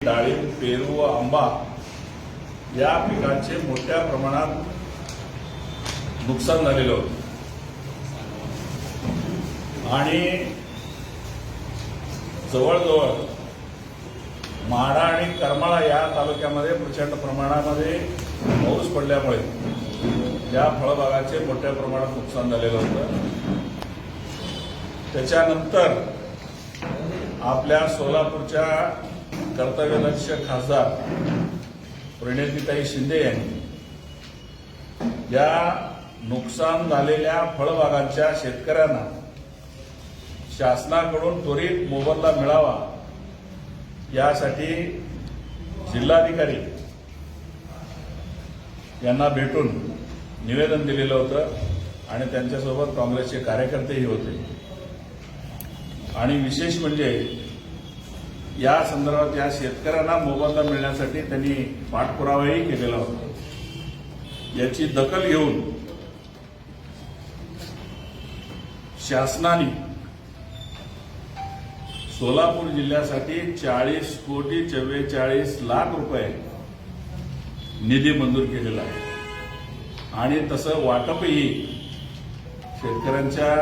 डाळिंब, पेरू व आंबा या पिकांचे मोठ्या प्रमाणात नुकसान झालेलं होतं आणि जवळजवळ माढा आणि करमाळा या तालुक्यामध्ये प्रचंड प्रमाणामध्ये पाऊस पडल्यामुळे या फळबागाचे मोठ्या प्रमाणात नुकसान झालेलं होतं। त्याच्यानंतर आपल्या सोलापूरच्या कर्तव्यदक्ष खासदार प्रणितीताई शिंदे यांनी या नुकसान झालेल्या फळबागांच्या शेतकऱ्यांना शासनाकडून त्वरित मोबदला मिळावा यासाठी जिल्हाधिकारी यांना भेटून निवेदन दिलेलं होतं आणि त्यांच्यासोबत काँग्रेसचे कार्यकर्तेही होते। आणि विशेष म्हणजे या संदर्भात या शेतकऱ्यांना मोबदला मिळण्यासाठी त्यांनी पाठपुरावाही केलेला होता। याची दखल घेऊन शासनाने सोलापूर जिल्ह्यासाठी 40,44,00,000 रुपये निधी मंजूर केलेला आहे आणि तसं वाटपही शेतकऱ्यांच्या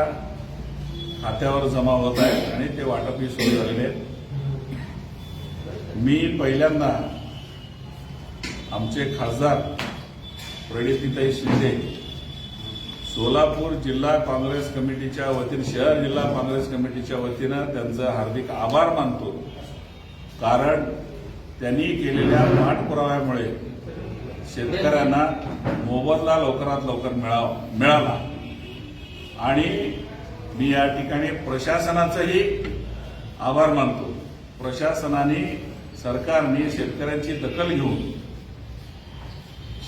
खात्यावर जमा होत आहे आणि ते वाटपही सुरू झालेले आहे। मी पहिल्यांदा आमचे खासदार प्रणितीताई शिंदे सोलापूर जिल्हा काँग्रेस कमिटीच्या वतीने शहर जिल्हा काँग्रेस कमिटीच्या वतीनं त्यांचं हार्दिक आभार मानतो, कारण त्यांनी केलेल्या पाठपुराव्यामुळे शेतकऱ्यांना मोबदला लवकरात लवकर मिळाला आणि मी या ठिकाणी प्रशासनाचाही आभार मानतो। प्रशासनाने सरकारने शेतकऱ्यांची दखल घेऊन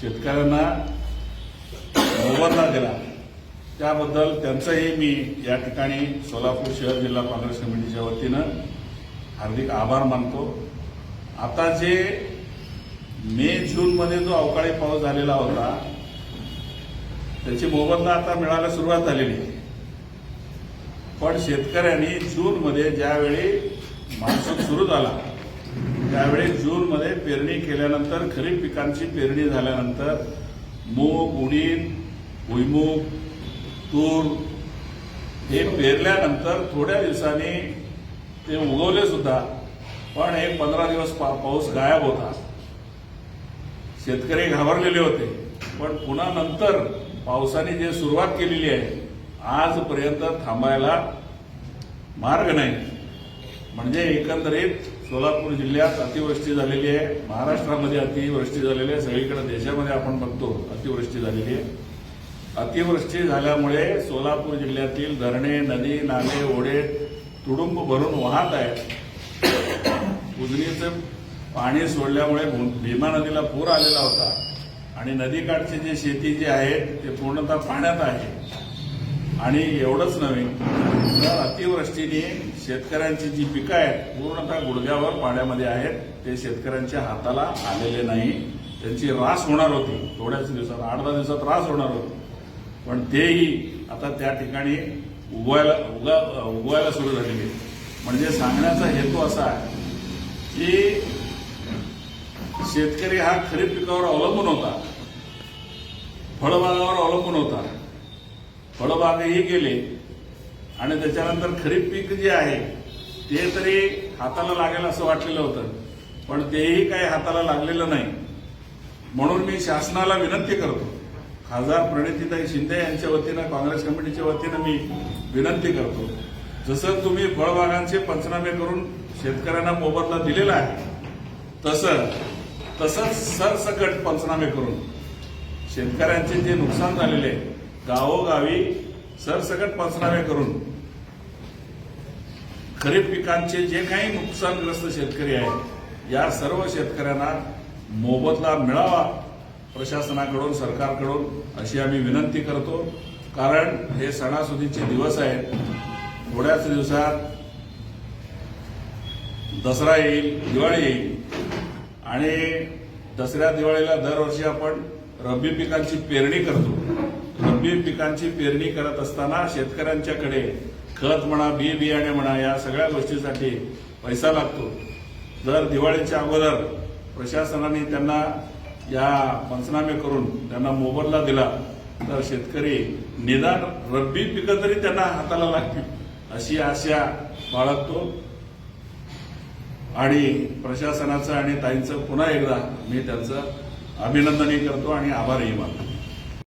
शेतकऱ्यांना मोबदला दिला त्याबद्दल त्यांचंही मी या ठिकाणी सोलापूर शहर जिल्हा काँग्रेस कमिटीच्या वतीनं हार्दिक आभार मानतो। आता जे मे जूनमध्ये जो अवकाळी पाऊस झालेला होता त्याची मोबदला आता मिळायला सुरुवात झालेली आहे, पण शेतकऱ्यांनी जूनमध्ये ज्यावेळी मान्सून सुरू झाला त्यावेळी जूनमध्ये पेरणी केल्यानंतर खरीप पिकांची पेरणी झाल्यानंतर मूग, उडीद, भुईमूग, तूर हे पेरल्यानंतर थोड्या दिवसांनी ते उगवले सुद्धा, पण एक 15 दिवस पाऊस गायब होता। शेतकरी घाबरलेले होते, पण पुन्हा नंतर पावसाने जे सुरुवात केलेली आहे आजपर्यंत थांबायला मार्ग नाही। म्हणजे एकंदरीत सोलापूर जिल्ह्यात अतिवृष्टी झालेली आहे, महाराष्ट्रामध्ये अतिवृष्टी झालेली आहे, सगळीकडे देशामध्ये आपण बघतो अतिवृष्टी झालेली आहे। अतिवृष्टी झाल्यामुळे सोलापूर जिल्ह्यातील धरणे, नदी, नाले, ओढे तुडुंब भरून वाहत आहेत। उजनीचं पाणी सोडल्यामुळे भीमा नदीला पूर आलेला होता आणि नदीकाठची जी शेती जी आहे ते पूर्णतः पाण्यात आहे। आणि एवढंच नव्हे तर अतिवृष्टीने शेतकऱ्यांची जी पिकं आहेत पूर्णतः गुडघ्यावर पाण्यामध्ये आहेत, ते शेतकऱ्यांच्या हाताला आलेले नाही। त्यांची रास होणार होती, थोड्याच दिवसात 8-10 दिवसात रास होणार होती, पण तेही आता त्या ठिकाणी उगवायला सुरू झालेली। म्हणजे सांगण्याचा हेतू असा आहे की शेतकरी हा खरीप पिकावर अवलंबून होता, फळबागावर अवलंबून होता, फळबागही गेले आणि त्याच्यानंतर खरीप पीक जे आहे ते तरी हाताला लागेल असं वाटलेलं होतं, पण तेही काही हाताला लागलेलं नाही। म्हणून मी शासनाला विनंती करतो, खासदार प्रणितीताई शिंदे यांच्या वतीनं काँग्रेस कमिटीच्या वतीनं मी विनंती करतो, जसं तुम्ही फळबागांचे पंचनामे करून शेतकऱ्यांना मोबदला दिलेला आहे तसंच सरसकट पंचनामे करून शेतकऱ्यांचे जे नुकसान झालेले गावोगावी सरसकट पंचनामे करून खरीप पिकांचे जे काही नुकसानग्रस्त शेतकरी आहेत या सर्व शेतकऱ्यांना मोबदला मिळावा प्रशासनाकडून, सरकारकडून अशी आम्ही विनंती करतो। कारण हे सणासुदीचे दिवस आहेत, थोड्याच दिवसात दसरा येईल, दिवाळी येईल आणि दसऱ्या दिवाळीला दरवर्षी आपण रब्बी पिकांची पेरणी करतो। रब्बी पिकांची पेरणी करत असताना शेतकऱ्यांच्याकडे खत म्हणा, बी बियाणे म्हणा या सगळ्या गोष्टीसाठी पैसा लागतो। जर दिवाळीच्या अगोदर प्रशासनाने त्यांना या पंचनामे करून त्यांना मोबदला दिला तर शेतकरी निदान रब्बी पिकं तरी त्यांना हाताला लागतील अशी आशा बाळगतो आणि प्रशासनाचं आणि ताईंचं पुन्हा एकदा मी त्यांचं अभिनंदनही करतो आणि आभारही मानतो.